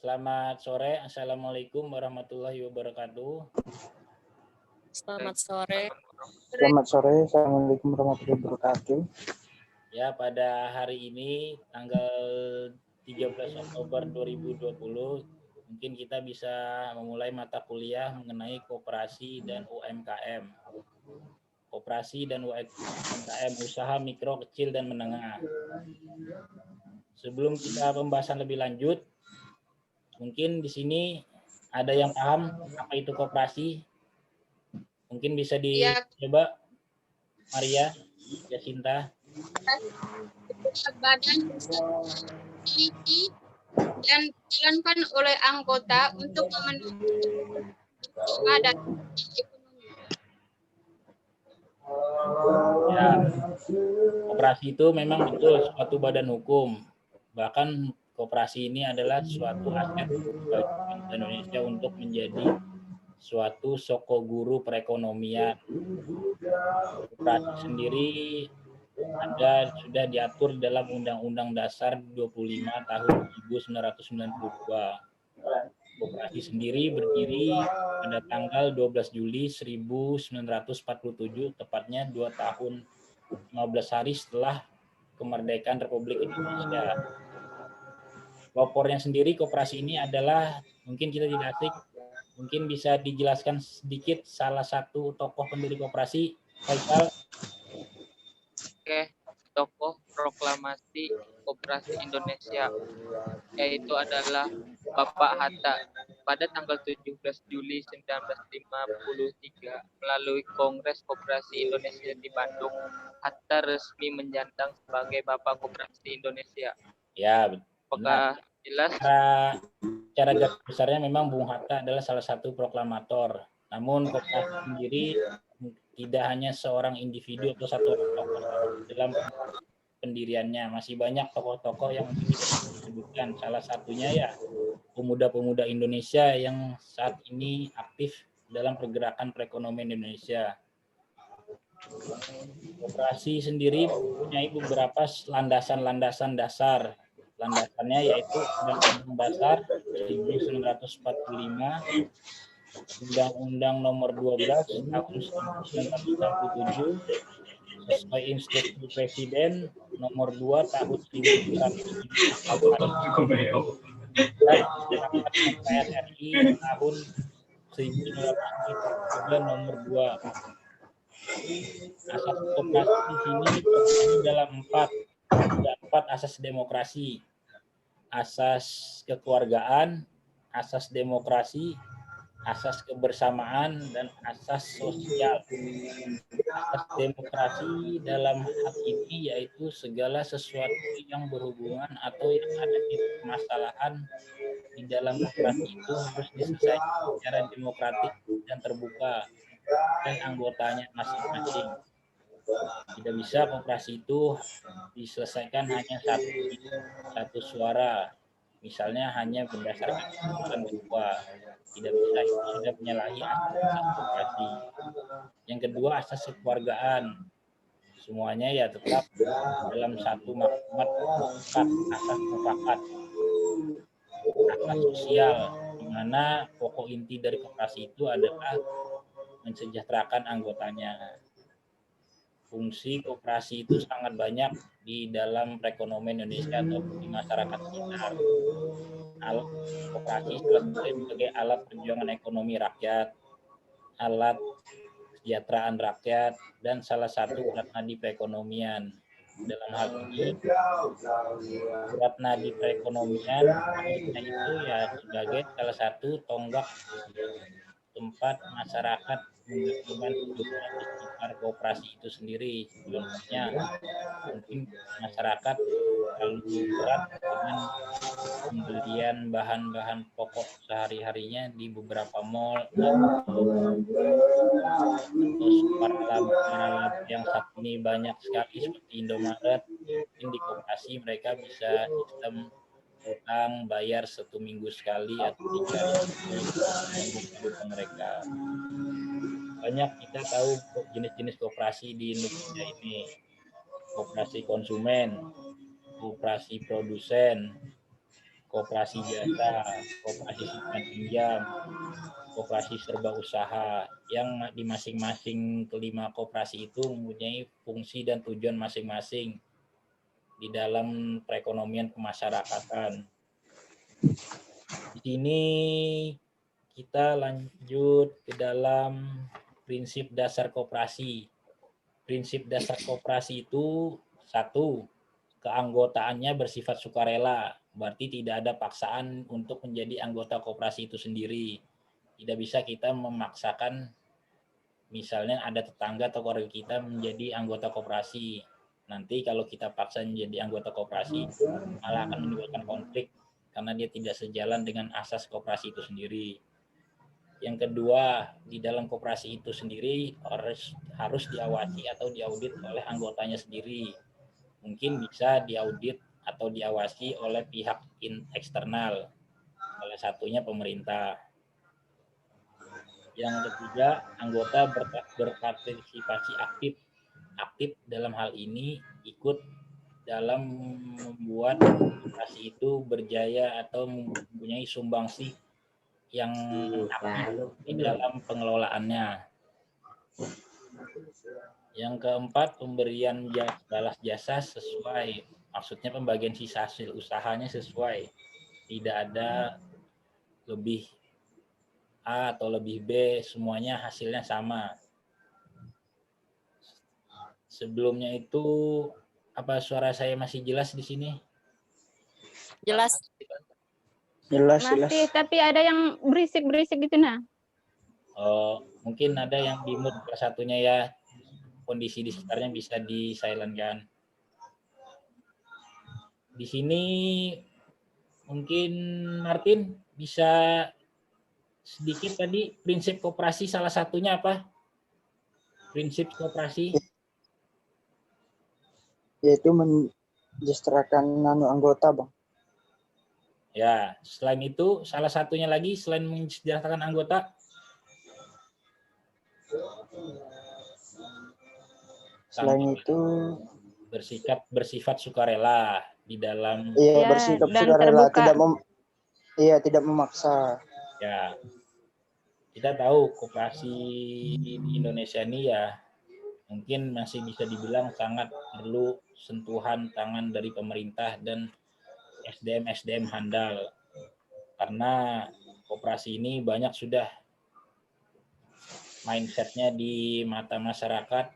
Selamat sore, Assalamualaikum warahmatullahi wabarakatuh. Selamat sore. Selamat sore, Assalamualaikum warahmatullahi wabarakatuh. Ya, pada hari ini tanggal 13 Oktober 2020, mungkin kita bisa memulai mata kuliah mengenai koperasi dan UMKM. Koperasi dan UMKM, usaha mikro, kecil, dan menengah. Sebelum kita pembahasan lebih lanjut, mungkin di sini ada yang paham apa itu koperasi? Mungkin bisa dicoba, Maria, Jacinta. Badan usaha dan dijalankan oleh anggota untuk memenuhi kebutuhan dan ekonomi. Ya, koperasi itu memang betul suatu badan hukum. Bahkan koperasi ini adalah suatu aset bagi Indonesia untuk menjadi suatu sokoguru perekonomian. Koperasi sendiri sudah diatur dalam Undang-Undang Dasar 25 tahun 1992. Koperasi sendiri berdiri pada tanggal 12 Juli 1947, tepatnya 2 tahun 15 hari setelah kemerdekaan Republik Indonesia. Pelopornya sendiri koperasi ini adalah, mungkin kita tidak asik, mungkin bisa dijelaskan sedikit salah satu tokoh pendiri koperasi, Faisal. Oke, tokoh proklamasi Koperasi Indonesia yaitu adalah Bapak Hatta pada tanggal 17 Juli 1953 melalui Kongres Koperasi Indonesia di Bandung. Hatta resmi menyandang sebagai Bapak Koperasi Indonesia. Ya, apakah jelas? Cara garis besarnya memang Bung Hatta adalah salah satu proklamator. Namun koperasi sendiri tidak hanya seorang individu atau satu tokoh dalam pendiriannya, masih banyak tokoh-tokoh yang disebutkan. Salah satunya ya pemuda-pemuda Indonesia yang saat ini aktif dalam pergerakan perekonomian Indonesia. Koperasi sendiri mempunyai beberapa landasan-landasan dasar. Landasannya yaitu Undang-Undang Dasar 1945, Undang-Undang Nomor 12 Tahun 1967, sesuai instruksi Presiden Nomor 2 Tahun 1974, dan DPR RI Tahun 1993 Nomor 2. Asas koperasi di sini terdiri dalam empat asas demokrasi: asas kekeluargaan, asas demokrasi, asas kebersamaan, dan asas sosial. Asas demokrasi dalam hal ini yaitu segala sesuatu yang berhubungan atau yang ada di permasalahan di dalam koperasi itu harus diselesaikan secara demokratik dan terbuka oleh anggotanya masing-masing. Tidak bisa koperasi itu diselesaikan hanya satu suara, misalnya hanya berdasarkan keputusan ketua. Tidak bisa, itu sudah menyalahi asas koperasi. Yang kedua, asas kekeluargaan. Semuanya ya tetap dalam satu maklumat asas mufakat. Asas sosial, di mana pokok inti dari koperasi itu adalah mensejahterakan anggotanya. Fungsi koperasi itu sangat banyak di dalam perekonomian Indonesia atau di masyarakat sekitar. Koperasi sebagai alat perjuangan ekonomi rakyat, alat kesejahteraan rakyat, dan salah satu urat nadi perekonomian. Dalam hal ini, urat nadi perekonomian itu ya sebagai salah satu tonggak tempat masyarakat menggabungkan hidupnya di sekitar koperasi itu sendiri. Contohnya, mungkin masyarakat terlalu berat dengan pembelian bahan-bahan pokok sehari-harinya di beberapa mal atau supermarket yang saat ini banyak sekali seperti Indomaret. Mungkin di koperasi mereka bisa sistem utang bayar 1 minggu sekali atau 3 minggu kehidupan mereka. Banyak kita tahu jenis-jenis koperasi di Indonesia ini: koperasi konsumen, koperasi produsen, koperasi jasa, koperasi simpan pinjam, koperasi serba usaha, yang di masing-masing kelima koperasi itu mempunyai fungsi dan tujuan masing-masing di dalam perekonomian kemasyarakatan. Di sini kita lanjut ke dalam prinsip dasar koperasi. Prinsip dasar koperasi itu satu, keanggotaannya bersifat sukarela, berarti tidak ada paksaan untuk menjadi anggota koperasi itu sendiri. Tidak bisa kita memaksakan, misalnya ada tetangga atau keluarga kita menjadi anggota koperasi. Nanti kalau kita paksa menjadi anggota koperasi, malah akan menimbulkan konflik karena dia tidak sejalan dengan asas koperasi itu sendiri. Yang kedua, di dalam koperasi itu sendiri harus diawasi atau diaudit oleh anggotanya sendiri. Mungkin bisa diaudit atau diawasi oleh pihak eksternal, salah satunya pemerintah. Yang ketiga, anggota berpartisipasi aktif dalam hal ini, ikut dalam membuat koperasi itu berjaya atau mempunyai sumbangsi yang aktif di dalam pengelolaannya. Yang keempat, pemberian balas jasa sesuai, maksudnya pembagian sisa hasil usahanya sesuai, tidak ada lebih A atau lebih B, semuanya hasilnya sama. Sebelumnya itu, apa suara saya masih jelas di sini? Jelas. Jelas. Masih, tapi ada yang berisik-berisik gitu nah. Mungkin ada yang di mute salah satunya ya, kondisi di sekitarnya bisa di silent-kan. Di sini mungkin Martin bisa sedikit tadi prinsip koperasi salah satunya apa? Prinsip koperasi Yaitu mensejahterakan anggota, Bang. ya, selain itu salah satunya lagi selain mensejahterakan anggota, Selain itu bersifat sukarela di dalam bersikap dan sukarela, terbuka. tidak memaksa. Ya, kita tahu koperasi di Indonesia ini ya mungkin masih bisa dibilang sangat perlu sentuhan tangan dari pemerintah dan SDM handal, karena koperasi ini banyak sudah mindsetnya di mata masyarakat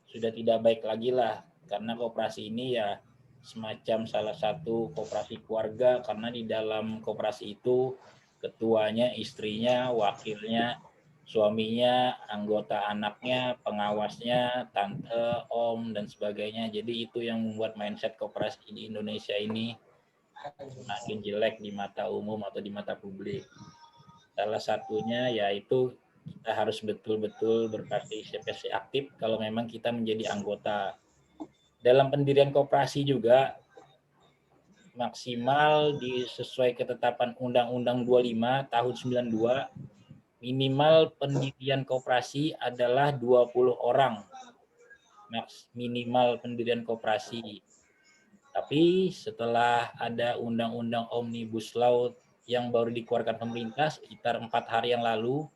sudah tidak baik lagi lah, karena koperasi ini ya semacam salah satu koperasi keluarga, karena di dalam koperasi itu ketuanya, istrinya, wakilnya, suaminya, anggota anaknya, pengawasnya, tante, om, dan sebagainya. Jadi itu yang membuat mindset koperasi di Indonesia ini semakin jelek di mata umum atau di mata publik. Salah satunya yaitu kita harus betul-betul berpartisipasi aktif kalau memang kita menjadi anggota. Dalam pendirian koperasi juga maksimal sesuai ketetapan Undang-Undang 25 tahun 92, minimal pendirian koperasi adalah 20 orang. Minimal pendirian koperasi. Tapi setelah ada Undang-Undang Omnibus Law yang baru dikeluarkan pemerintah sekitar 4 hari yang lalu,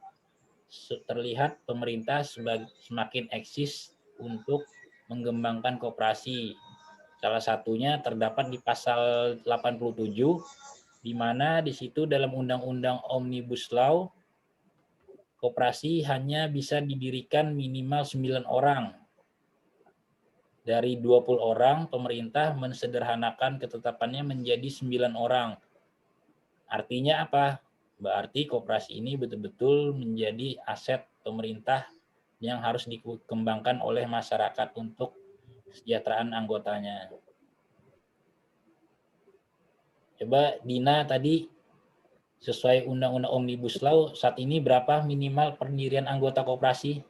terlihat pemerintah semakin eksis untuk mengembangkan koperasi. Salah satunya terdapat di pasal 87, di mana di situ dalam Undang-Undang Omnibus Law, koperasi hanya bisa didirikan minimal 9 orang. Dari 20 orang, pemerintah mensederhanakan ketetapannya menjadi 9 orang. Artinya apa? Berarti koperasi ini betul-betul menjadi aset pemerintah yang harus dikembangkan oleh masyarakat untuk kesejahteraan anggotanya. Coba Dina tadi, sesuai Undang-Undang Omnibus Law, saat ini berapa minimal pendirian anggota koperasi?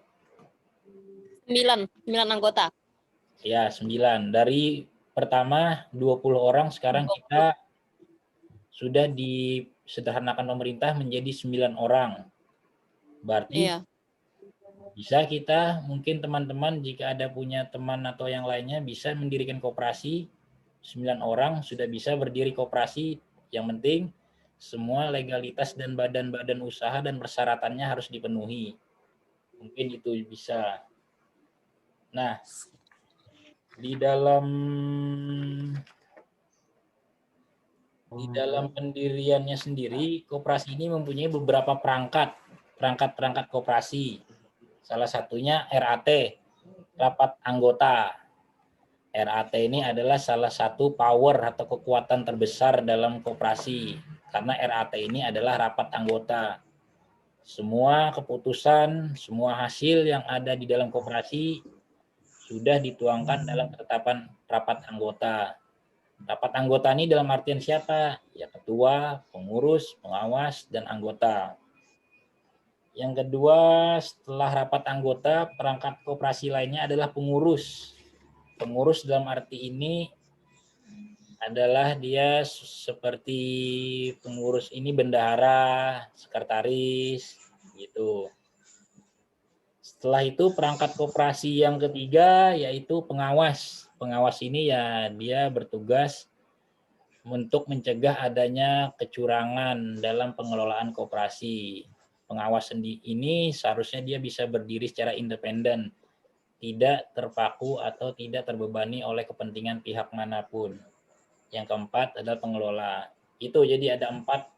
9 anggota. Ya, 9. Dari pertama 20 orang, sekarang kita sudah disederhanakan pemerintah menjadi 9 orang. Berarti bisa kita, mungkin teman-teman jika ada punya teman atau yang lainnya bisa mendirikan koperasi, 9 orang sudah bisa berdiri koperasi Yang penting semua legalitas dan badan-badan usaha dan persyaratannya harus dipenuhi. Mungkin itu bisa. Nah, di dalam pendiriannya sendiri, koperasi ini mempunyai beberapa perangkat koperasi. Salah satunya RAT, rapat anggota. RAT ini adalah salah satu power atau kekuatan terbesar dalam koperasi, karena RAT ini adalah rapat anggota. Semua keputusan, semua hasil yang ada di dalam koperasi sudah dituangkan dalam ketetapan rapat anggota. Rapat anggota ini dalam artian siapa? Ya ketua, pengurus, pengawas, dan anggota. Yang kedua, setelah rapat anggota, perangkat koperasi lainnya adalah pengurus. Pengurus dalam arti ini adalah dia seperti pengurus ini bendahara, sekretaris, gitu. Setelah itu perangkat koperasi yang ketiga yaitu pengawas. Pengawas ini ya dia bertugas untuk mencegah adanya kecurangan dalam pengelolaan koperasi. Pengawas ini seharusnya dia bisa berdiri secara independen, tidak terpaku atau tidak terbebani oleh kepentingan pihak manapun. Yang keempat adalah pengelola. Itu jadi ada empat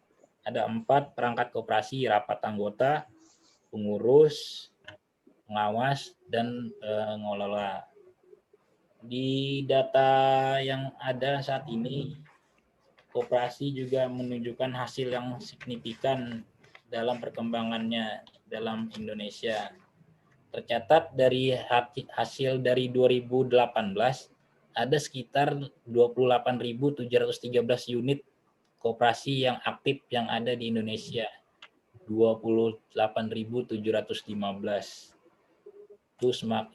perangkat koperasi: rapat anggota, pengurus, pengawas, dan pengelola. Di data yang ada saat ini, koperasi juga menunjukkan hasil yang signifikan dalam perkembangannya dalam Indonesia. Tercatat dari hasil dari 2018 ada sekitar 28.713 unit koperasi yang aktif yang ada di Indonesia. 28.715.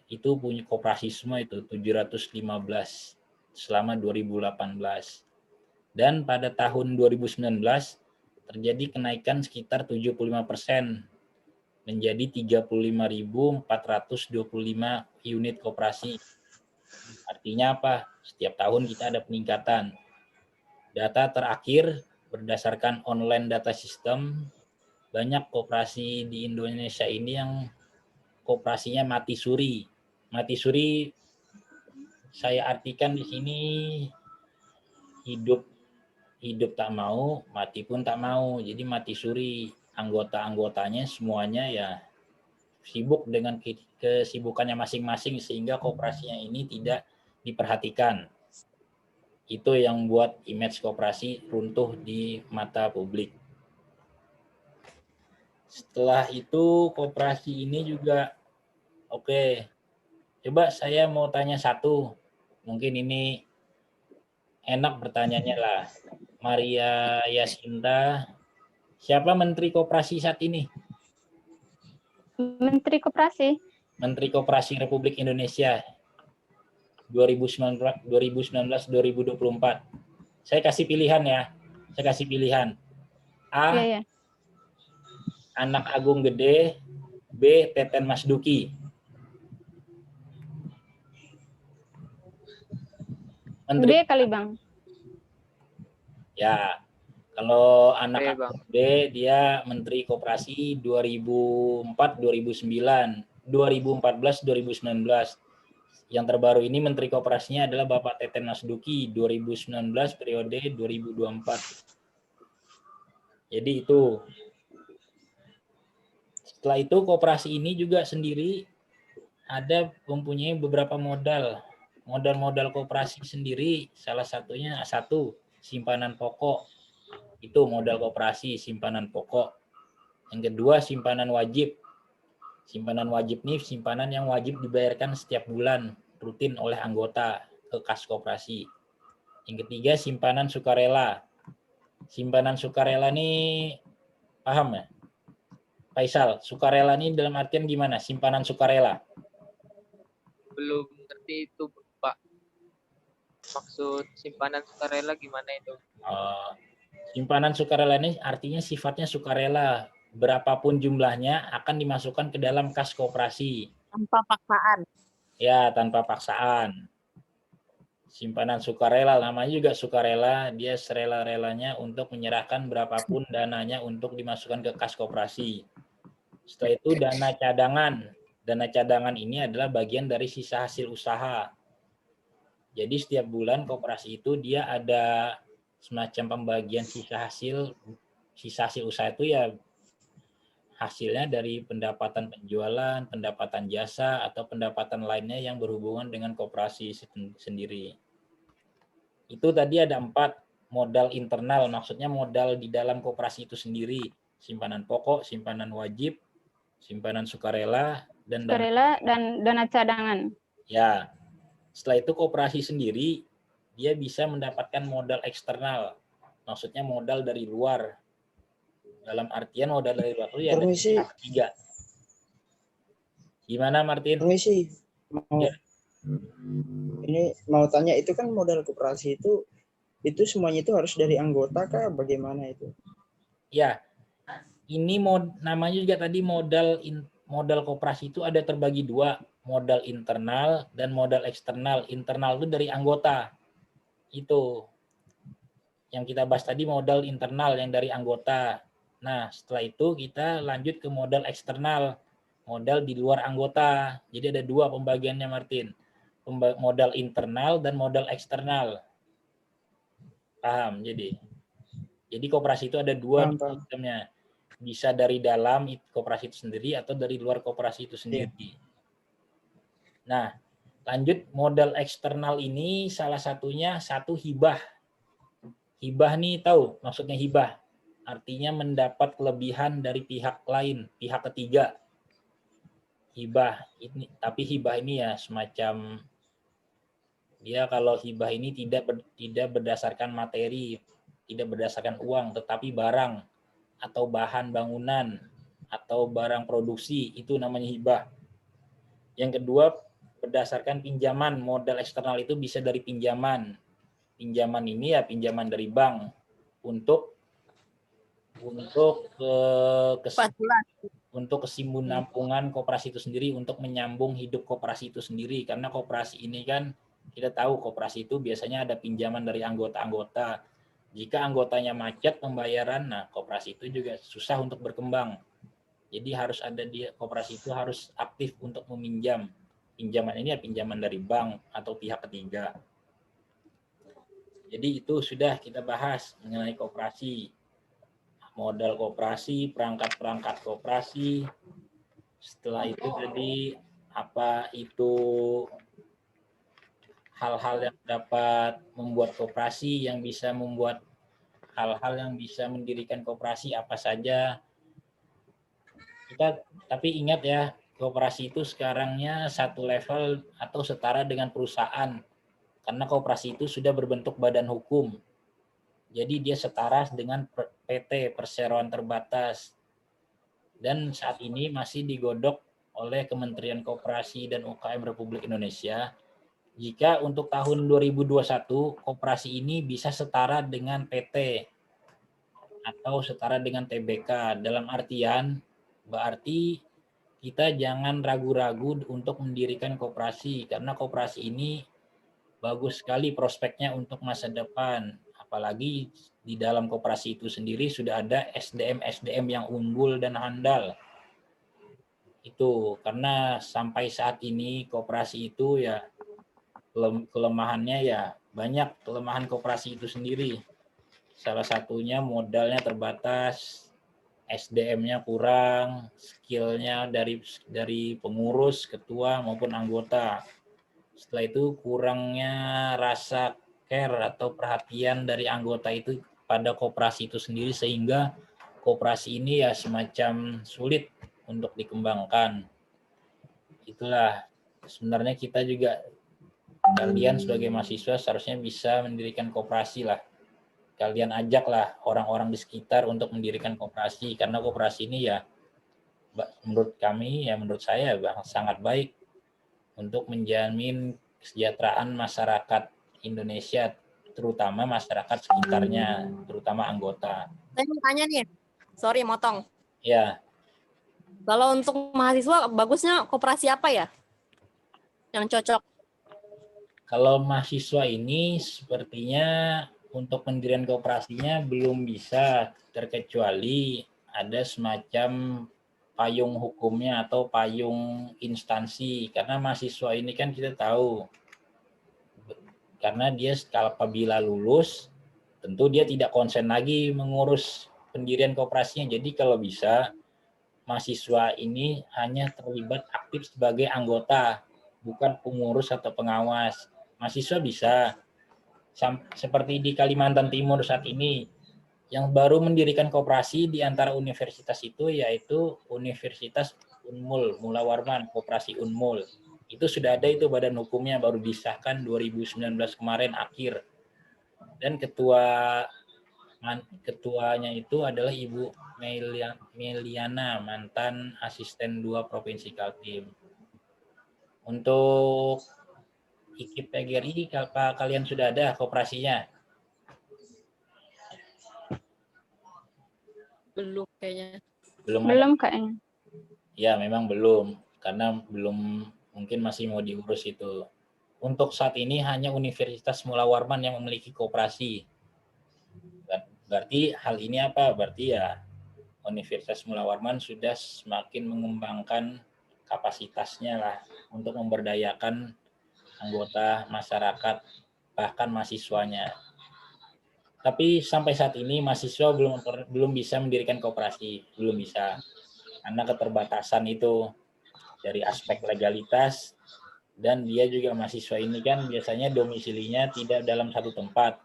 Itu punya koperasi semua itu 715 selama 2018. Dan pada tahun 2019 terjadi kenaikan sekitar 75%. Menjadi 35.425 unit koperasi. Artinya apa? Setiap tahun kita ada peningkatan. Data terakhir berdasarkan online data system, banyak koperasi di Indonesia ini yang koperasinya mati suri. Mati suri saya artikan di sini hidup tak mau, mati pun tak mau. Jadi mati suri. Anggota-anggotanya semuanya ya sibuk dengan kesibukannya masing-masing sehingga koperasinya ini tidak diperhatikan. Itu yang buat image koperasi runtuh di mata publik. Setelah itu koperasi ini juga oke. Coba saya mau tanya satu. Mungkin ini enak pertanyaannya lah. Maria Yasinta, siapa Menteri Koperasi saat ini? Menteri Koperasi. Menteri Koperasi Republik Indonesia 2019-2024. Saya kasih pilihan ya. A. Iya, ya. Anak Agung Gede. B. Teten Masduki. B kali, Bang. Ya, kalau anak Bang. B dia Menteri Koperasi 2004-2009, 2014-2019. Yang terbaru ini Menteri Koperasinya adalah Bapak Teten Masduki 2019 periode 2024. Jadi itu. Setelah itu koperasi ini juga sendiri ada mempunyai beberapa modal. Modal koperasi sendiri salah satunya satu, simpanan pokok. Itu modal koperasi, simpanan pokok. Yang kedua, simpanan wajib. Simpanan wajib nih simpanan yang wajib dibayarkan setiap bulan rutin oleh anggota ke kas koperasi. Yang ketiga, simpanan sukarela. Simpanan sukarela nih paham ya? Faisal, sukarela ini dalam artian gimana? Simpanan sukarela. Belum ngerti itu, Pak. Maksud simpanan sukarela gimana itu? Simpanan sukarela ini artinya sifatnya sukarela. Berapapun jumlahnya akan dimasukkan ke dalam kas koperasi. Tanpa paksaan. Ya, tanpa paksaan. Simpanan sukarela, namanya juga sukarela, dia serela-relanya untuk menyerahkan berapapun dananya untuk dimasukkan ke kas koperasi. Setelah itu dana cadangan. Dana cadangan ini adalah bagian dari sisa hasil usaha. Jadi setiap bulan koperasi itu dia ada semacam pembagian sisa hasil usaha itu ya hasilnya dari pendapatan penjualan, pendapatan jasa, atau pendapatan lainnya yang berhubungan dengan koperasi sendiri. Itu tadi ada 4 modal internal, maksudnya modal di dalam koperasi itu sendiri. Simpanan pokok, simpanan wajib, simpanan sukarela, dan dana cadangan. Ya, setelah itu koperasi sendiri, dia bisa mendapatkan modal eksternal, maksudnya modal dari luar. Dalam artian modal dari luar itu ya ada Permisi. 3. Gimana Martin? Permisi. Ya. Ini mau tanya, itu kan modal koperasi itu semuanya itu harus dari anggota kah? Bagaimana itu? Ya, ini namanya juga tadi modal koperasi itu ada terbagi 2, modal internal dan modal eksternal. Internal itu dari anggota. Itu yang kita bahas tadi modal internal yang dari anggota. Nah, setelah itu kita lanjut ke modal eksternal, modal di luar anggota. Jadi ada 2 pembagiannya Martin. Modal internal dan modal eksternal. Paham? Jadi koperasi itu ada 2 sistemnya. Bisa dari dalam koperasi itu sendiri atau dari luar koperasi itu sendiri. Nah, lanjut modal eksternal ini salah satunya hibah. Hibah nih tahu maksudnya hibah? Artinya mendapat kelebihan dari pihak lain, pihak ketiga. Hibah ini, tapi hibah ini ya semacam dia kalau hibah ini tidak berdasarkan materi, tidak berdasarkan uang, tetapi barang atau bahan bangunan atau barang produksi, itu namanya hibah. Yang kedua berdasarkan pinjaman, modal eksternal itu bisa dari pinjaman. Pinjaman ini ya pinjaman dari bank untuk kesinambungan koperasi itu sendiri, untuk menyambung hidup koperasi itu sendiri. Karena koperasi ini kan kita tahu koperasi itu biasanya ada pinjaman dari anggota-anggota. Jika anggotanya macet pembayaran, nah koperasi itu juga susah untuk berkembang. Jadi harus ada koperasi itu harus aktif untuk meminjam. Pinjaman ini ya pinjaman dari bank atau pihak ketiga. Jadi itu sudah kita bahas mengenai koperasi. Modal koperasi, perangkat-perangkat koperasi. Setelah itu tadi apa itu hal-hal yang dapat membuat koperasi, yang bisa membuat hal-hal yang bisa mendirikan koperasi apa saja. Tapi ingat ya, koperasi itu sekarangnya satu level atau setara dengan perusahaan. Karena koperasi itu sudah berbentuk badan hukum. Jadi dia setara dengan PT, perseroan terbatas. Dan saat ini masih digodok oleh Kementerian Koperasi dan UKM Republik Indonesia. Jika untuk tahun 2021, koperasi ini bisa setara dengan PT atau setara dengan TBK. Dalam artian, berarti kita jangan ragu-ragu untuk mendirikan koperasi, karena koperasi ini bagus sekali prospeknya untuk masa depan. Apalagi di dalam koperasi itu sendiri sudah ada SDM yang unggul dan handal. Itu karena sampai saat ini koperasi itu ya kelemahannya ya banyak, kelemahan koperasi itu sendiri. Salah satunya modalnya terbatas, SDM-nya kurang, skill-nya dari pengurus, ketua maupun anggota. Setelah itu kurangnya rasa care atau perhatian dari anggota itu pada koperasi itu sendiri, sehingga koperasi ini ya semacam sulit untuk dikembangkan. Itulah sebenarnya kita juga, kalian sebagai mahasiswa seharusnya bisa mendirikan koperasi lah. Kalian ajaklah orang-orang di sekitar untuk mendirikan koperasi, karena koperasi ini ya menurut kami ya menurut saya sangat baik untuk menjamin kesejahteraan masyarakat Indonesia, terutama masyarakat sekitarnya, terutama anggota. Saya mau tanya nih, sorry motong. Ya. Kalau untuk mahasiswa bagusnya koperasi apa ya yang cocok? Kalau mahasiswa ini sepertinya untuk pendirian koperasinya belum bisa, terkecuali ada semacam payung hukumnya atau payung instansi. Karena mahasiswa ini kan kita tahu, karena dia apabila lulus, tentu dia tidak konsen lagi mengurus pendirian koperasinya. Jadi kalau bisa, mahasiswa ini hanya terlibat aktif sebagai anggota, bukan pengurus atau pengawas. Mahasiswa bisa, seperti di Kalimantan Timur saat ini, yang baru mendirikan koperasi di antara universitas itu yaitu Universitas Unmul, Mula Warman, Koperasi Unmul. Itu sudah ada itu badan hukumnya, baru disahkan 2019 kemarin akhir. Dan ketuanya itu adalah Ibu Meliana, mantan asisten 2 Provinsi Kaltim. Untuk IKIP PGRI, apa kalian sudah ada koperasinya? Belum kayaknya. Belum kayaknya. Ya, memang belum, karena belum, mungkin masih mau diurus itu. Untuk saat ini hanya Universitas Mula Warman yang memiliki koperasi. Berarti hal ini apa? Berarti ya Universitas Mula Warman sudah semakin mengembangkan kapasitasnya lah untuk memberdayakan anggota masyarakat, bahkan mahasiswanya. Tapi sampai saat ini mahasiswa belum bisa mendirikan koperasi, belum bisa. Karena keterbatasan itu dari aspek legalitas, dan dia juga mahasiswa ini kan biasanya domisilinya tidak dalam satu tempat.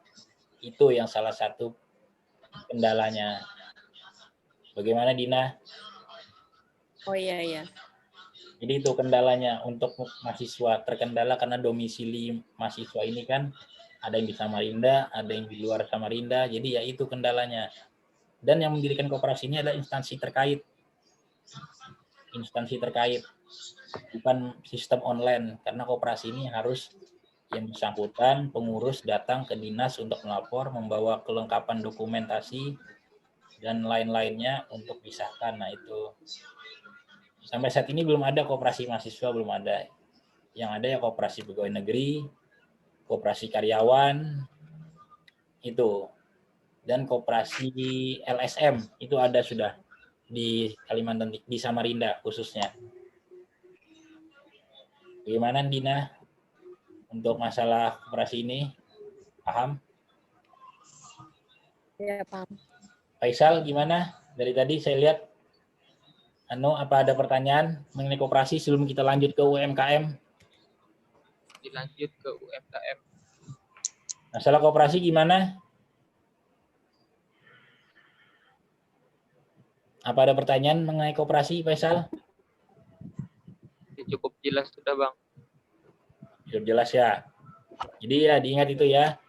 Itu yang salah satu kendalanya. Bagaimana Dina? Oh iya iya. Jadi itu kendalanya untuk mahasiswa, terkendala karena domisili mahasiswa ini kan ada yang di Samarinda, ada yang di luar Samarinda, jadi ya itu kendalanya. Dan yang mendirikan koperasi ini adalah instansi terkait, bukan sistem online, karena koperasi ini harus yang bersangkutan pengurus datang ke dinas untuk melapor, membawa kelengkapan dokumentasi dan lain-lainnya untuk disahkan. Nah itu sampai saat ini belum ada koperasi mahasiswa, belum ada. Yang ada ya koperasi pegawai negeri, koperasi karyawan itu, dan koperasi LSM itu ada sudah di Kalimantan, di Samarinda khususnya. Bagaimana Dina untuk masalah koperasi ini? Paham? Ya, paham. Faisal gimana? Dari tadi saya lihat apa ada pertanyaan mengenai koperasi sebelum kita lanjut ke UMKM? Dilanjut ke UMKM. Masalah koperasi gimana? Apa ada pertanyaan mengenai koperasi, Faisal? Cukup jelas sudah Bang. Sudah jelas ya. Jadi ya diingat itu ya.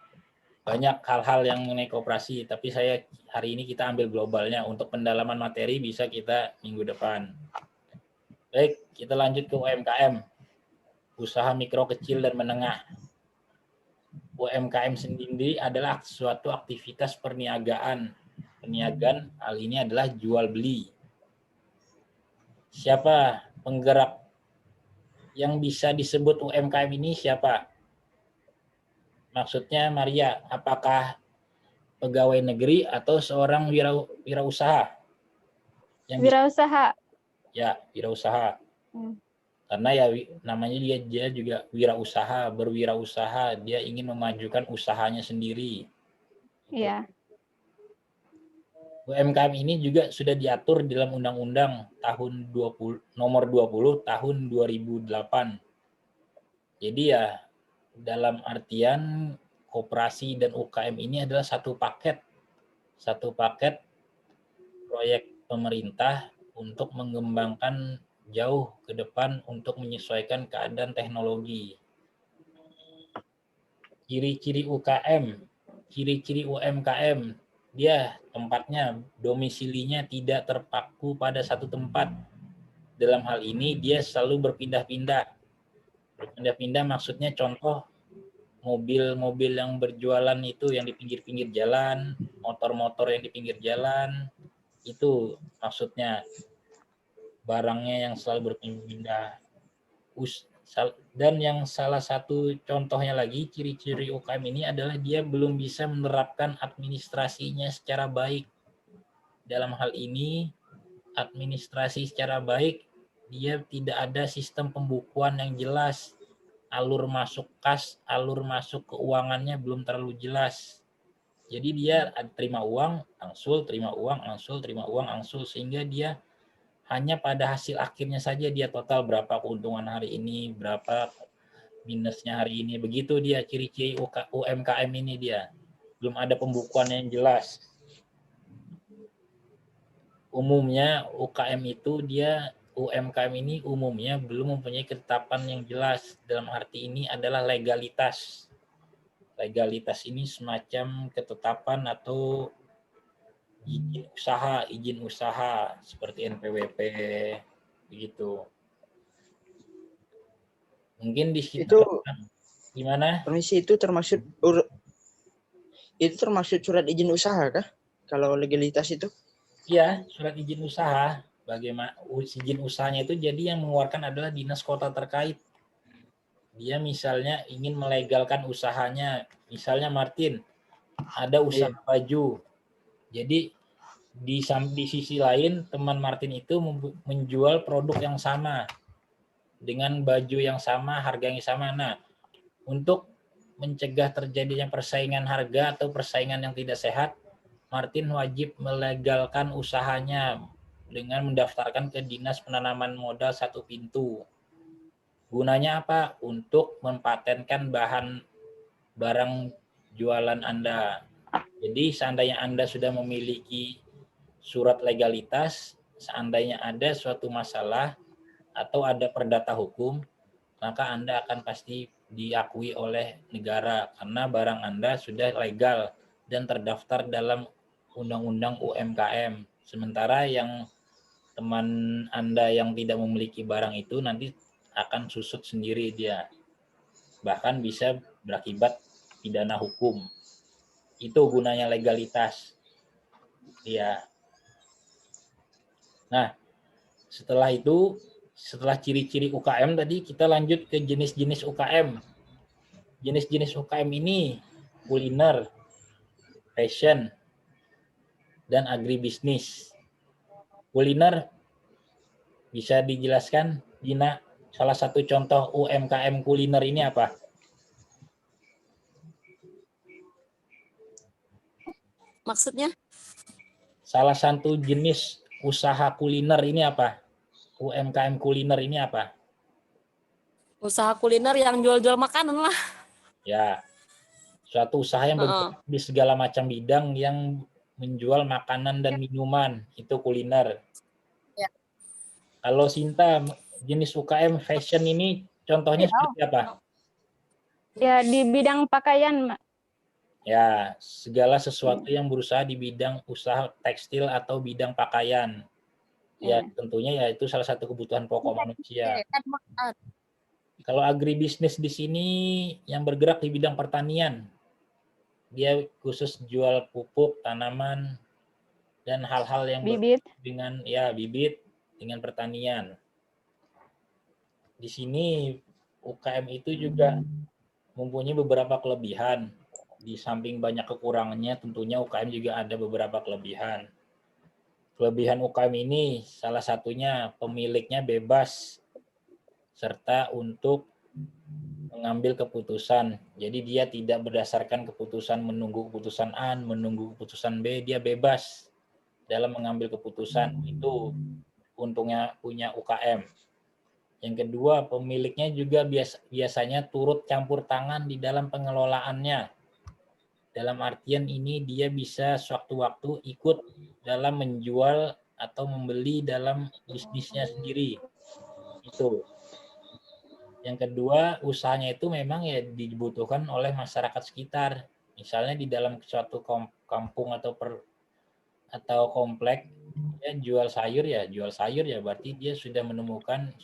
Banyak hal-hal yang mengenai koperasi, tapi hari ini kita ambil globalnya. Untuk pendalaman materi bisa kita minggu depan. Baik, kita lanjut ke UMKM. Usaha mikro, kecil, dan menengah. UMKM sendiri adalah suatu aktivitas perniagaan. Perniagaan hal ini adalah jual beli. Siapa penggerak yang bisa disebut UMKM ini siapa? Maksudnya Maria, apakah pegawai negeri atau seorang wirausaha? Wirausaha. Ya, wirausaha. Karena ya namanya dia juga wirausaha, berwirausaha, dia ingin memajukan usahanya sendiri. Iya. UMKM ini juga sudah diatur di dalam Undang-Undang nomor 20 tahun 2008. Jadi ya dalam artian koperasi dan UKM ini adalah satu paket proyek pemerintah untuk mengembangkan jauh ke depan untuk menyesuaikan keadaan teknologi. Ciri-ciri UMKM, dia tempatnya, domisilinya tidak terpaku pada satu tempat. Dalam hal ini dia selalu berpindah-pindah. Berpindah-pindah maksudnya contoh mobil-mobil yang berjualan itu yang di pinggir-pinggir jalan, motor-motor yang di pinggir jalan, itu maksudnya barangnya yang selalu berpindah. Dan yang salah satu contohnya lagi, ciri-ciri UKM ini adalah dia belum bisa menerapkan administrasinya secara baik. Dalam hal ini, administrasi secara baik, dia tidak ada sistem pembukuan yang jelas. Alur masuk kas, alur masuk keuangannya belum terlalu jelas. Jadi dia terima uang, angsul, terima uang, angsul, terima uang, angsul, sehingga dia hanya pada hasil akhirnya saja dia total berapa keuntungan hari ini, berapa minusnya hari ini. Begitu dia ciri-ciri UMKM ini dia. Belum ada pembukuan yang jelas. Umumnya UKM itu UMKM ini umumnya belum mempunyai ketetapan yang jelas. Dalam arti ini adalah legalitas. Legalitas ini semacam ketetapan atau izin usaha seperti NPWP begitu. Mungkin di situ gimana? Permisi, itu termasuk surat izin usaha kah? Kalau legalitas itu? Iya, surat izin usaha. Bagaimana izin usahanya itu jadi yang mengeluarkan adalah dinas kota terkait. Dia misalnya ingin melegalkan usahanya, misalnya Martin ada usaha baju. Jadi di sisi lain teman Martin itu menjual produk yang sama dengan baju yang sama, harga yang sama. Nah, untuk mencegah terjadinya persaingan harga atau persaingan yang tidak sehat, Martin wajib melegalkan usahanya dengan mendaftarkan ke Dinas Penanaman Modal satu pintu. Gunanya apa? Untuk mempatenkan barang jualan Anda. Jadi seandainya Anda sudah memiliki surat legalitas, seandainya ada suatu masalah atau ada perdata hukum, maka Anda akan pasti diakui oleh negara karena barang Anda sudah legal dan terdaftar dalam Undang-Undang UMKM. Sementara yang teman Anda yang tidak memiliki barang itu nanti akan susut sendiri dia. Bahkan bisa berakibat pidana hukum. Itu gunanya legalitas. Ya. Nah, setelah itu, setelah ciri-ciri UKM tadi, kita lanjut ke jenis-jenis UKM. Jenis-jenis UKM ini kuliner, fashion, dan agribisnis. Kuliner bisa dijelaskan, Gina, salah satu contoh UMKM kuliner ini apa? Maksudnya? Salah satu jenis usaha kuliner ini apa? UMKM kuliner ini apa? Usaha kuliner yang jual-jual makanan lah. Ya, suatu usaha yang bergerak di segala macam bidang yang menjual makanan dan minuman, itu kuliner. Ya. Kalau Sinta, jenis UKM fashion ini contohnya seperti apa? Ya, di bidang pakaian, Mak. Ya, segala sesuatu yang berusaha di bidang usaha tekstil atau bidang pakaian. Ya, tentunya ya itu salah satu kebutuhan pokok manusia. Kalau agribisnis di sini yang bergerak di bidang pertanian. Dia khusus jual pupuk, tanaman, dan hal-hal yang bibit dengan bibit dengan pertanian. Di sini UKM itu juga mempunyai beberapa kelebihan. Di samping banyak kekurangannya, tentunya UKM juga ada beberapa kelebihan. Kelebihan UKM ini salah satunya pemiliknya bebas serta untuk mengambil keputusan. Jadi dia tidak berdasarkan keputusan menunggu keputusan A, menunggu keputusan B, dia bebas dalam mengambil keputusan. Itu untungnya punya UKM. Yang kedua, pemiliknya juga biasanya turut campur tangan di dalam pengelolaannya. Dalam artian ini dia bisa sewaktu-waktu ikut dalam menjual atau membeli dalam bisnisnya sendiri. Itu. Yang kedua, usahanya itu memang ya dibutuhkan oleh masyarakat sekitar. Misalnya di dalam suatu kampung atau komplek ya jual sayur ya berarti dia sudah menemukan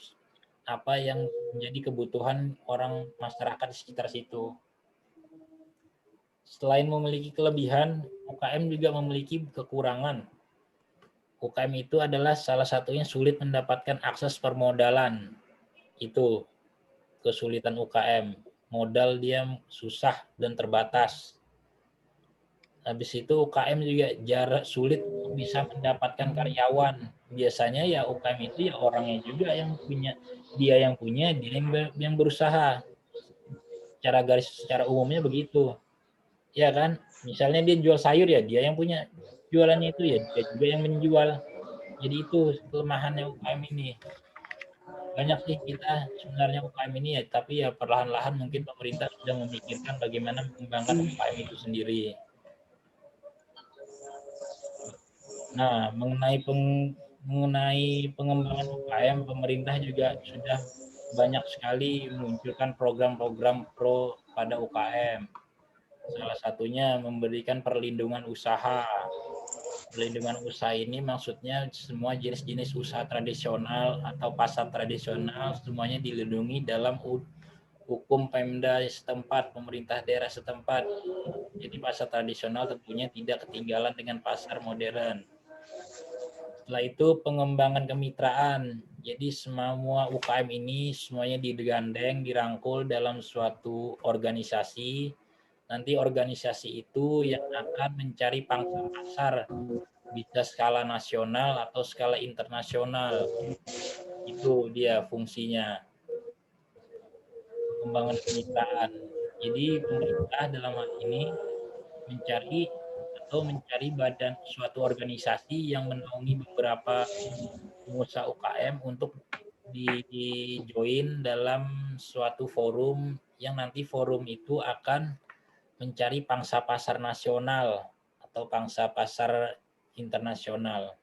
apa yang menjadi kebutuhan orang masyarakat di sekitar situ. Selain memiliki kelebihan, UKM juga memiliki kekurangan. UKM itu adalah salah satunya sulit mendapatkan akses permodalan. Itu. kesulitan UKM. Modal dia susah dan terbatas. Habis itu UKM juga sulit bisa mendapatkan karyawan. Biasanya ya UKM itu ya orangnya juga yang punya, dia yang berusaha. Secara umumnya begitu. Ya kan? Misalnya dia jual sayur ya dia yang punya jualannya itu ya dia juga yang menjual. Jadi itu kelemahannya UKM ini. Banyak sih kita sebenarnya UKM ini ya, tapi ya perlahan-lahan mungkin pemerintah sudah memikirkan bagaimana mengembangkan UKM itu sendiri. Nah, mengenai pengembangan UKM, pemerintah juga sudah banyak sekali menunjukkan program-program pro pada UKM. Salah satunya memberikan perlindungan usaha. Perlindungan usaha ini maksudnya semua jenis-jenis usaha tradisional atau pasar tradisional semuanya dilindungi dalam hukum Pemda setempat, pemerintah daerah setempat. Jadi pasar tradisional tentunya tidak ketinggalan dengan pasar modern. Setelah itu pengembangan kemitraan. Jadi semua UKM ini semuanya digandeng, dirangkul dalam suatu organisasi. Nanti organisasi itu yang akan mencari pangsa pasar, bisa skala nasional atau skala internasional. Itu dia fungsinya. Pengembangan kemitraan. Jadi pemerintah dalam hal ini mencari badan suatu organisasi yang menaungi beberapa pengusaha UKM untuk di-join dalam suatu forum yang nanti forum itu akan mencari pangsa pasar nasional atau pangsa pasar internasional.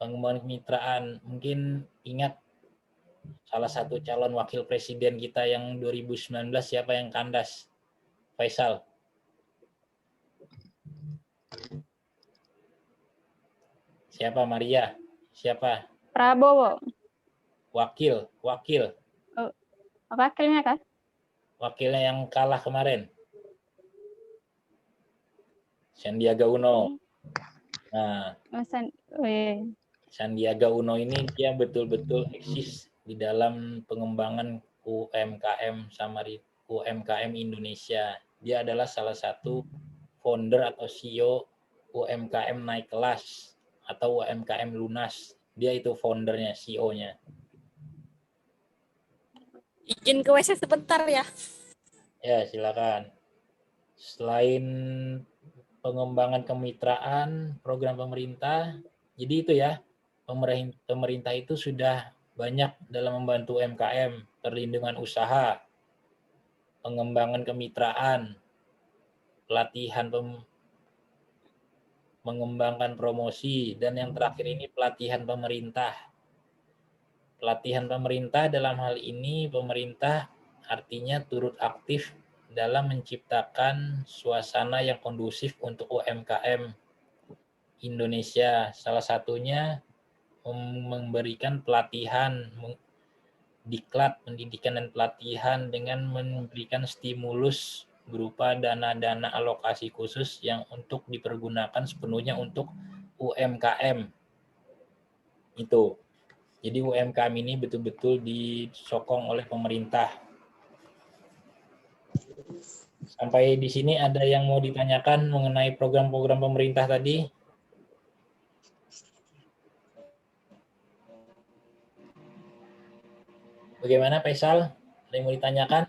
Pengembangan kemitraan, mungkin ingat salah satu calon wakil presiden kita yang 2019 siapa yang kandas? Faisal. Siapa Maria? Siapa? Prabowo. Wakil. Wakilnya kan? Wakilnya yang kalah kemarin. Sandiaga Uno. Nah, Sandiaga Uno ini dia betul-betul eksis di dalam pengembangan UMKM Indonesia. Dia adalah salah satu founder atau CEO UMKM naik kelas atau UMKM lunas. Dia itu foundernya, CEO-nya. Izin ke WC sebentar ya. Ya, silakan. Selain pengembangan kemitraan, program pemerintah, jadi itu ya, pemerintah itu sudah banyak dalam membantu UMKM, perlindungan usaha, pengembangan kemitraan, pelatihan mengembangkan promosi, dan yang terakhir ini pelatihan pemerintah. Pelatihan pemerintah dalam hal ini, pemerintah artinya turut aktif dalam menciptakan suasana yang kondusif untuk UMKM Indonesia. Salah satunya memberikan pelatihan, diklat pendidikan dan pelatihan dengan memberikan stimulus berupa dana-dana alokasi khusus yang untuk dipergunakan sepenuhnya untuk UMKM. Itu. Jadi UMKM ini betul-betul disokong oleh pemerintah. Sampai di sini ada yang mau ditanyakan mengenai program-program pemerintah tadi? Bagaimana Faisal? Ada yang mau ditanyakan?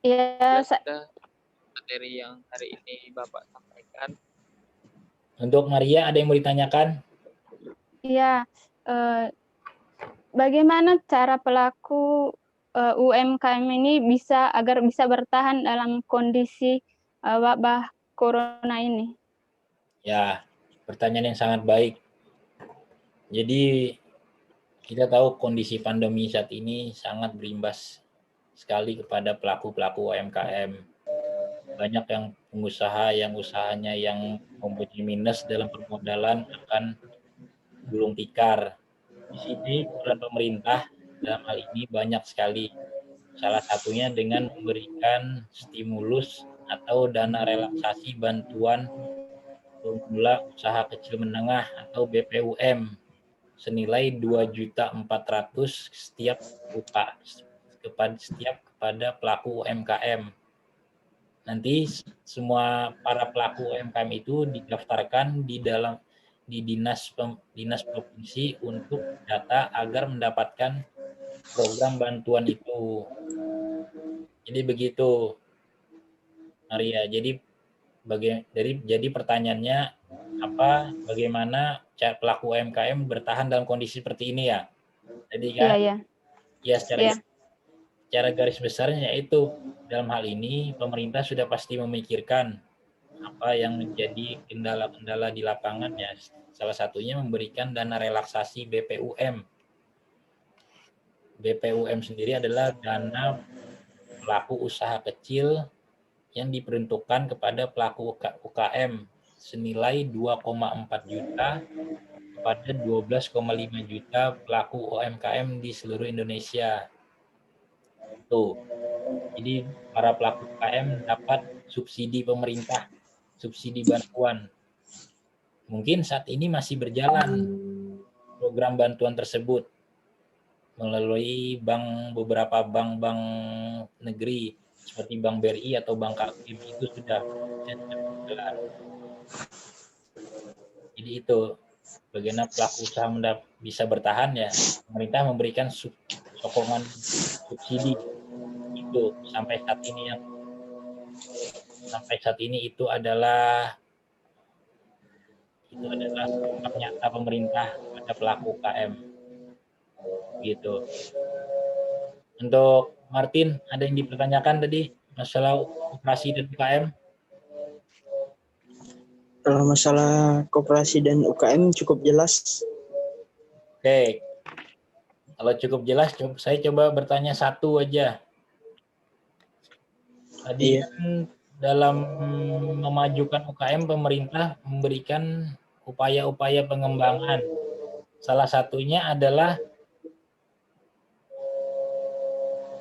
Iya, materi yang hari ini Bapak sampaikan. Untuk Maria, ada yang mau ditanyakan? Iya, bagaimana cara pelaku UMKM ini agar bisa bertahan dalam kondisi wabah corona ini? Ya, pertanyaan yang sangat baik. Jadi kita tahu kondisi pandemi saat ini sangat berimbas sekali kepada pelaku-pelaku UMKM. Banyak yang pengusaha yang usahanya yang mempunyai minus dalam permodalan akan gulung tikar. Di sini peran pemerintah dalam hal ini banyak sekali. Salah satunya dengan memberikan stimulus atau dana relaksasi bantuan pemula usaha kecil menengah atau BPUM. senilai 2.400.000 setiap kepada pelaku UMKM. Nanti semua para pelaku UMKM itu didaftarkan di dinas provinsi untuk data agar mendapatkan program bantuan itu. Jadi begitu, Maria. Jadi pertanyaannya bagaimana pelaku UMKM bertahan dalam kondisi seperti ini ya? Jadi Iya, kan, iya. ya Iya. secara garis besarnya yaitu dalam hal ini pemerintah sudah pasti memikirkan apa yang menjadi kendala-kendala di lapangan ya. Salah satunya memberikan dana relaksasi BPUM. BPUM sendiri adalah dana pelaku usaha kecil yang diperuntukkan kepada pelaku UKM senilai 2,4 juta kepada 12,5 juta pelaku UMKM di seluruh Indonesia. Tuh. Jadi para pelaku UKM dapat subsidi pemerintah, subsidi bantuan. Mungkin saat ini masih berjalan program bantuan tersebut melalui beberapa bank-bank negeri seperti Bank BRI atau Bank Kaltim itu sudah berjalan. Jadi itu bagaimana pelaku usaha bisa bertahan ya, pemerintah memberikan sokongan subsidi itu sampai saat ini itu adalah dampak nyata pemerintah pada pelaku UKM gitu. Untuk Martin, ada yang dipertanyakan tadi masalah koperasi dan UKM? Kalau masalah koperasi dan UKM cukup jelas. Oke. Kalau cukup jelas, saya coba bertanya satu aja. Tadi kan dalam memajukan UKM, pemerintah memberikan upaya-upaya pengembangan. Salah satunya adalah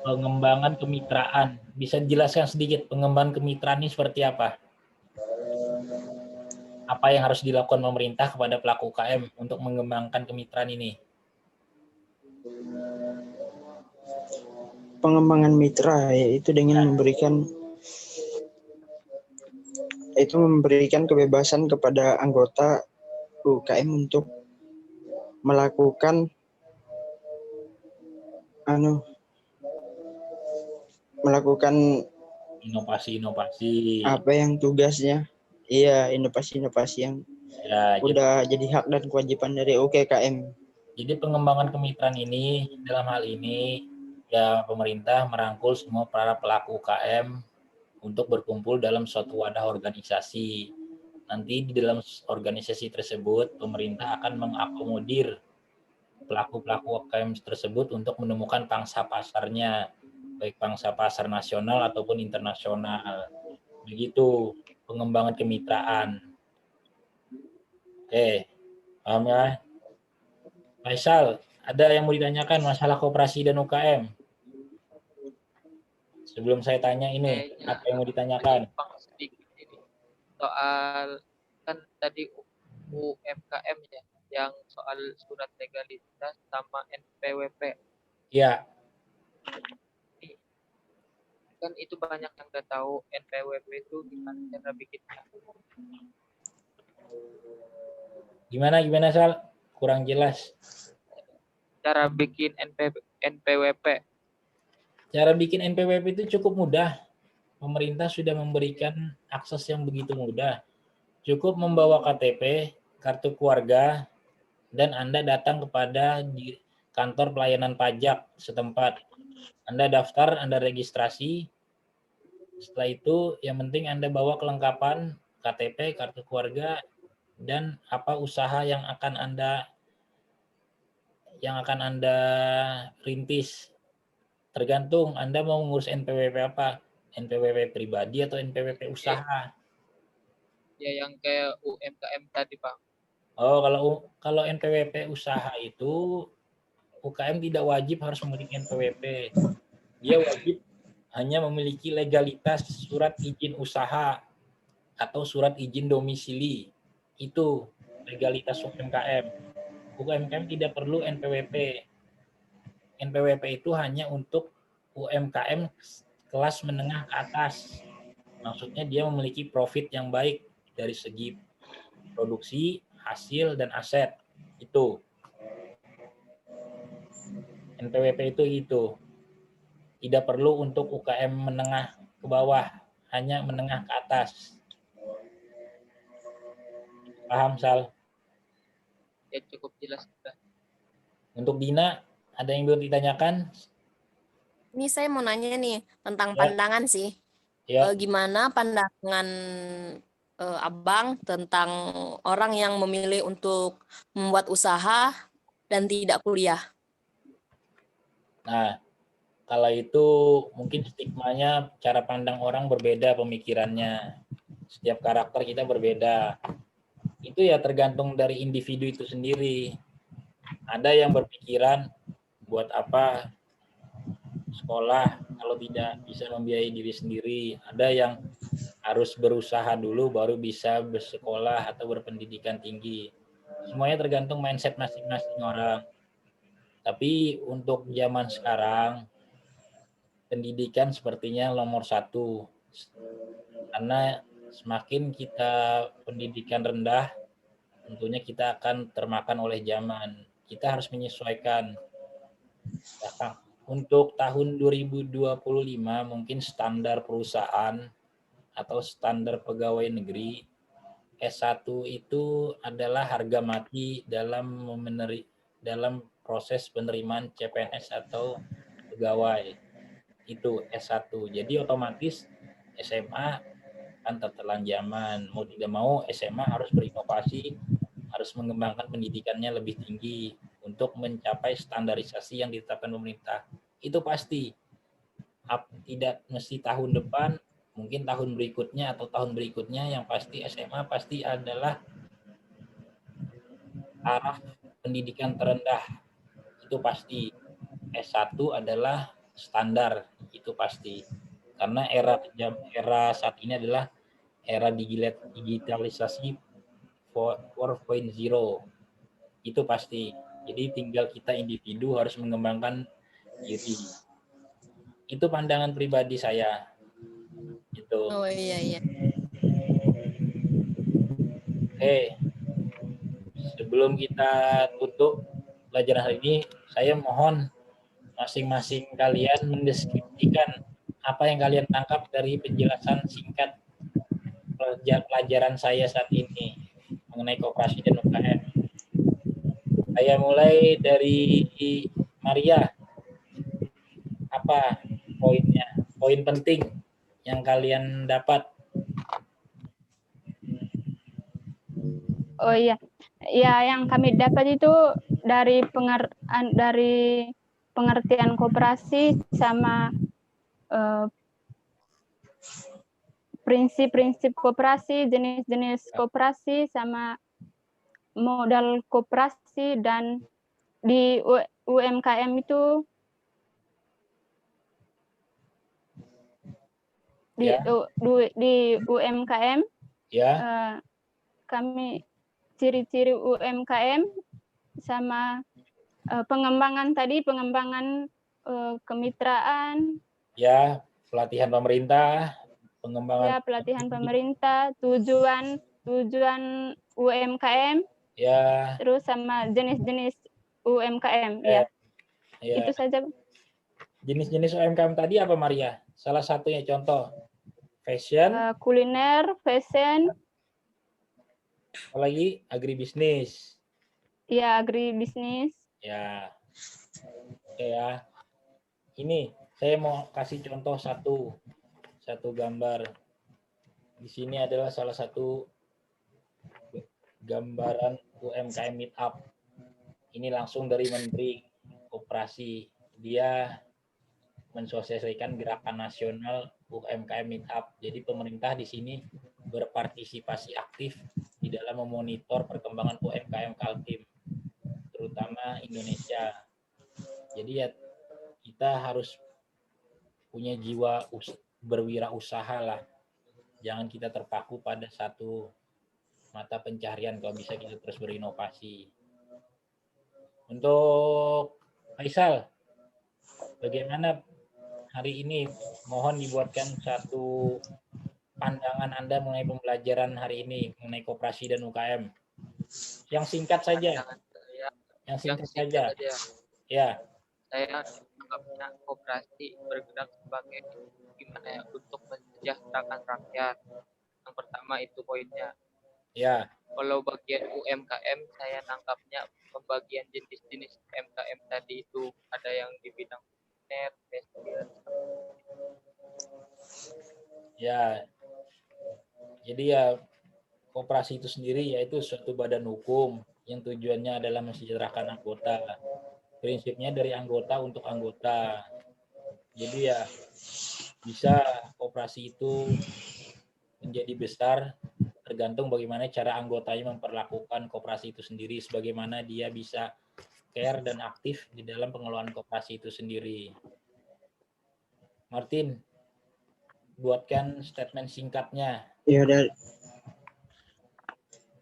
pengembangan kemitraan. Bisa dijelaskan sedikit pengembangan kemitraan ini seperti apa? Apa yang harus dilakukan pemerintah kepada pelaku UKM untuk mengembangkan kemitraan ini? Pengembangan mitra yaitu dengan memberikan kebebasan kepada anggota UKM untuk melakukan inovasi-inovasi. Apa yang tugasnya? Iya, inovasi-inovasi yang udah jadi hak dan kewajiban dari UKM. Jadi pengembangan kemitraan ini dalam hal ini ya pemerintah merangkul semua para pelaku UKM untuk berkumpul dalam suatu wadah organisasi. Nanti di dalam organisasi tersebut pemerintah akan mengakomodir pelaku-pelaku UKM tersebut untuk menemukan pangsa pasarnya, baik pangsa pasar nasional ataupun internasional. Begitu pengembangan kemitraan. Oke, paham ya? Faisal, ada yang mau ditanyakan masalah koperasi dan UKM? Sebelum saya tanya ini, apa yang mau ditanyakan? Sedikit ini. Soal kan tadi UMKM ya, yang soal surat legalitas sama NPWP. Iya. Kan itu banyak yang nggak tahu NPWP itu gimana cara bikinnya. Gimana Sal? Kurang jelas. Cara bikin NPWP. Cara bikin NPWP itu cukup mudah. Pemerintah sudah memberikan akses yang begitu mudah. Cukup membawa KTP, kartu keluarga, dan Anda datang kepada di kantor pelayanan pajak setempat. Anda daftar, Anda registrasi. Setelah itu, yang penting Anda bawa kelengkapan KTP, kartu keluarga, dan apa usaha yang akan Anda rintis. Tergantung Anda mau ngurus NPWP apa, NPWP pribadi atau NPWP usaha. Ya yang kayak UMKM tadi Pak. Oh, kalau NPWP usaha itu UKM tidak wajib harus memiliki NPWP. Dia wajib hanya memiliki legalitas surat izin usaha atau surat izin domisili. Itu legalitas UMKM. UMKM tidak perlu NPWP. NPWP itu hanya untuk UMKM kelas menengah ke atas. Maksudnya dia memiliki profit yang baik dari segi produksi, hasil, dan aset. Itu. NPWP itu. Tidak perlu untuk UKM menengah ke bawah, hanya menengah ke atas. Paham, Sal? Ya cukup jelas sudah. Untuk Dina, ada yang belum ditanyakan? Ini saya mau nanya nih tentang Ya. pandangan sih. Ya, Gimana pandangan Abang tentang orang yang memilih untuk membuat usaha dan tidak kuliah? nah, kalau itu mungkin stigmanya, cara pandang orang berbeda pemikirannya. Setiap karakter kita berbeda. Itu ya tergantung dari individu itu sendiri. Ada yang berpikiran, buat apa sekolah kalau tidak bisa membiayai diri sendiri. Ada yang harus berusaha dulu baru bisa bersekolah atau berpendidikan tinggi. Semuanya tergantung mindset masing-masing orang. Tapi untuk zaman sekarang, pendidikan sepertinya nomor satu. Karena semakin kita pendidikan rendah, tentunya kita akan termakan oleh zaman. Kita harus menyesuaikan. Untuk tahun 2025 mungkin standar perusahaan atau standar pegawai negeri S1 itu adalah harga mati dalam proses penerimaan CPNS atau pegawai. Itu S1. Jadi otomatis SMA kan tertelan zaman. Mau tidak mau SMA harus berinovasi, harus mengembangkan pendidikannya lebih tinggi untuk mencapai standarisasi yang ditetapkan pemerintah. Itu pasti. Tidak mesti tahun depan, mungkin tahun berikutnya atau tahun berikutnya, yang pasti SMA pasti adalah arah pendidikan terendah. Itu pasti. S1 adalah standar, itu pasti. Karena era saat ini adalah era digitalisasi 4.0. Itu pasti. Jadi tinggal kita individu harus mengembangkan diri. Itu pandangan pribadi saya. Itu. Oh iya. Oke. Sebelum kita tutup pelajaran hari ini, saya mohon masing-masing kalian mendeskripsikan apa yang kalian tangkap dari penjelasan singkat pelajaran saya saat ini mengenai koperasi dan UKM. Saya mulai dari Maria. Apa poinnya? Poin penting yang kalian dapat? Oh iya, ya yang kami dapat itu dari pengertian koperasi sama prinsip-prinsip koperasi, jenis-jenis koperasi, sama modal koperasi, dan di UMKM itu di UMKM Ya. kami ciri-ciri UMKM sama pengembangan kemitraan. Ya, pelatihan pemerintah, pengembangan. Ya, pelatihan pemerintah, tujuan UMKM. Ya. Terus sama jenis-jenis UMKM. Ya. Itu saja. Jenis-jenis UMKM tadi apa, Maria? Salah satunya contoh. Fashion. Kuliner, fashion. Apalagi agribisnis. Ya, agribisnis. Ya. Oke ya. Ini saya mau kasih contoh satu gambar. Di sini adalah salah satu gambaran UMKM Meetup. Ini langsung dari Menteri Koperasi. Dia mensosialisasikan gerakan nasional UMKM Meetup. Jadi pemerintah di sini berpartisipasi aktif di dalam memonitor perkembangan UMKM Kaltim, terutama Indonesia. Jadi ya kita harus punya jiwa berwirausaha lah. Jangan kita terpaku pada satu mata pencaharian, kalau bisa kita terus berinovasi. Untuk Faisal, bagaimana hari ini? Mohon dibuatkan satu pandangan Anda mengenai pembelajaran hari ini mengenai koperasi dan UKM. Yang singkat saja. Pandangan saya Yang yang singkat singkat saja. saja. Ya, Saya anggapnya koperasi bergerak sebagai gimana ya, untuk mensejahterakan rakyat. Yang pertama itu poinnya. ya, Kalau bagian UMKM saya nangkapnya pembagian jenis-jenis UMKM tadi itu ada yang di bidang kuliner, tekstil. ya. Jadi ya koperasi itu sendiri yaitu suatu badan hukum yang tujuannya adalah mensejahterakan anggota. Prinsipnya dari anggota untuk anggota. Jadi ya bisa koperasi itu menjadi besar tergantung bagaimana cara anggotanya memperlakukan koperasi itu sendiri, sebagaimana dia bisa care dan aktif di dalam pengelolaan koperasi itu sendiri. Martin, buatkan statement singkatnya.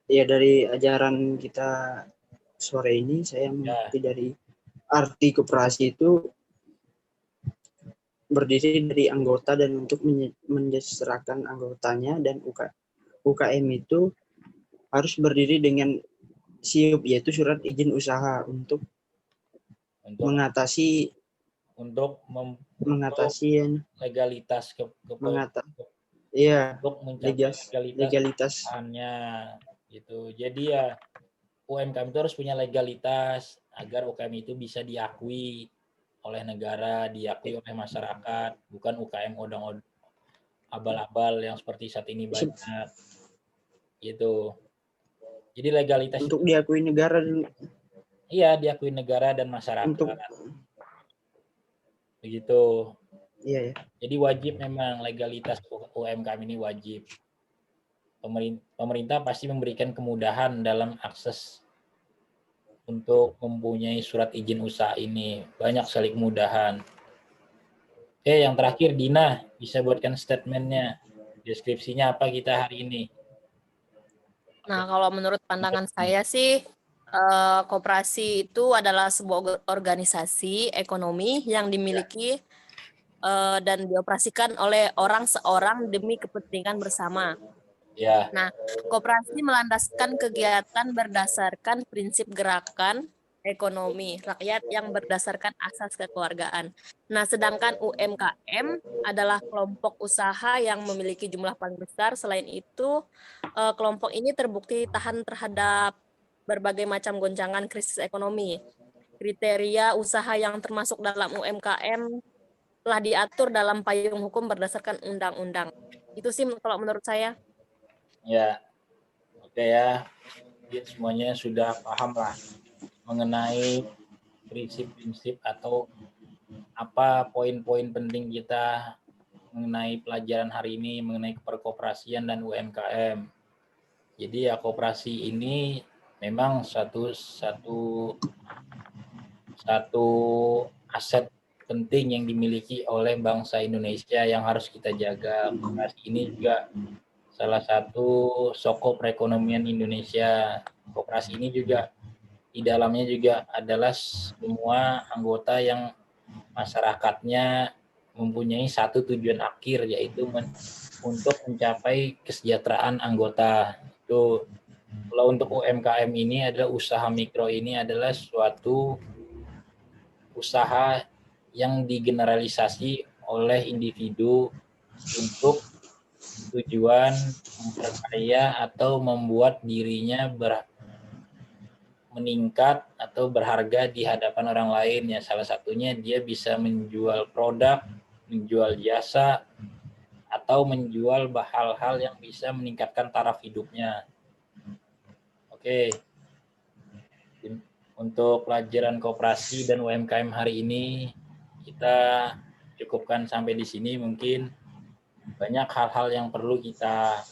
Dari ajaran kita sore ini saya mengerti dari arti koperasi itu berdiri dari anggota dan untuk mensejahterakan anggotanya, dan UKM itu harus berdiri dengan SIUP, yaitu surat izin usaha untuk mengatasi legalitas untuk mencapai legalitas gitu. Jadi ya UMKM itu harus punya legalitas agar UKM itu bisa diakui oleh negara, diakui oleh masyarakat, bukan UKM odong-odong abal-abal yang seperti saat ini banyak gitu. Jadi legalitas untuk diakui negara dulu. Iya, diakui negara dan masyarakat. Begitu. Iya, ya. Jadi wajib memang legalitas UMKM ini wajib. Pemerintah pasti memberikan kemudahan dalam akses untuk mempunyai surat izin usaha ini. Banyak sekali kemudahan. Oke, yang terakhir Dina, bisa buatkan statementnya. Deskripsinya apa kita hari ini? Nah, kalau menurut pandangan saya sih, koperasi itu adalah sebuah organisasi ekonomi yang dimiliki dan dioperasikan oleh orang seorang demi kepentingan bersama. Ya. Nah, koperasi melandaskan kegiatan berdasarkan prinsip gerakan ekonomi rakyat yang berdasarkan asas kekeluargaan. Nah, sedangkan UMKM adalah kelompok usaha yang memiliki jumlah paling besar. Selain itu, kelompok ini terbukti tahan terhadap berbagai macam goncangan krisis ekonomi. Kriteria usaha yang termasuk dalam UMKM telah diatur dalam payung hukum berdasarkan undang-undang. Itu sih kalau menurut saya. Ya, oke ya. Jadi semuanya sudah paham lah mengenai prinsip-prinsip atau apa poin-poin penting kita mengenai pelajaran hari ini mengenai perkoperasian dan UMKM. Jadi ya koperasi ini memang satu aset penting yang dimiliki oleh bangsa Indonesia yang harus kita jaga. Koperasi ini juga salah satu soko perekonomian Indonesia. Koperasi ini juga di dalamnya juga adalah semua anggota yang masyarakatnya mempunyai satu tujuan akhir, yaitu untuk mencapai kesejahteraan anggota. Itu kalau untuk UMKM ini adalah usaha mikro, ini adalah suatu usaha yang digeneralisasi oleh individu untuk tujuan memperkaya atau membuat dirinya meningkat atau berharga di hadapan orang lain. Ya, salah satunya dia bisa menjual produk, menjual jasa, atau menjual hal-hal yang bisa meningkatkan taraf hidupnya. Oke. Untuk pelajaran koperasi dan UMKM hari ini kita cukupkan sampai di sini. Mungkin banyak hal-hal yang perlu kita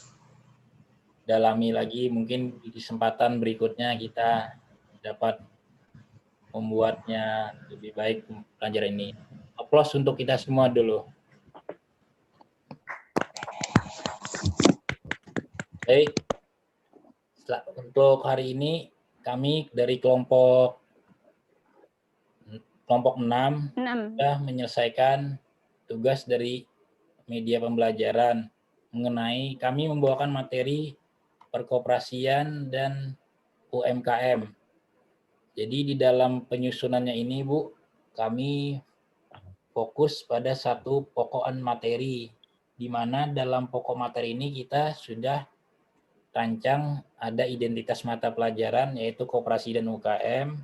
dalami lagi, mungkin di kesempatan berikutnya kita dapat membuatnya lebih baik pelajaran ini. Aplaus untuk kita semua dulu. Baik, untuk hari ini kami dari kelompok kelompok 6 6. sudah menyelesaikan tugas dari media pembelajaran mengenai kami membawakan materi perkoperasian dan UMKM. Jadi di dalam penyusunannya ini, Bu, kami fokus pada satu pokokan materi, di mana dalam pokok materi ini kita sudah rancang ada identitas mata pelajaran, yaitu koperasi dan UKM.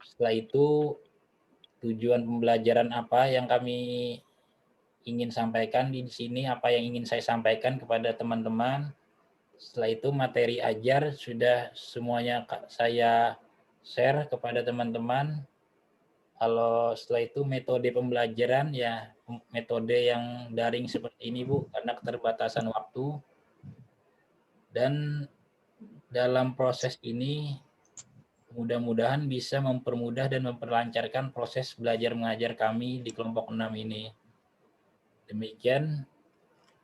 Setelah itu, tujuan pembelajaran apa yang kami ingin sampaikan di sini, apa yang ingin saya sampaikan kepada teman-teman. Setelah itu materi ajar sudah semuanya saya share kepada teman-teman. Kalau setelah itu metode pembelajaran ya metode yang daring seperti ini, Bu, karena keterbatasan waktu. Dan dalam proses ini mudah-mudahan bisa mempermudah dan memperlancarkan proses belajar mengajar kami di kelompok 6 ini. Demikian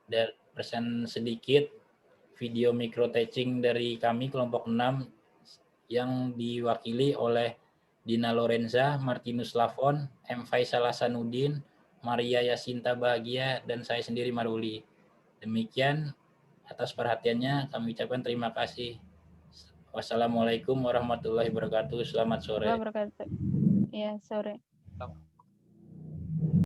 dan pesan sedikit video micro teaching dari kami kelompok 6 yang diwakili oleh Dina Lorenza, Martinus Lavon, M. Faisal Hasanuddin, Maria Yasinta Bahagia, dan saya sendiri Maruli. Demikian, atas perhatiannya kami ucapkan terima kasih. Wassalamualaikum warahmatullahi wabarakatuh. Selamat sore. Ya, sore.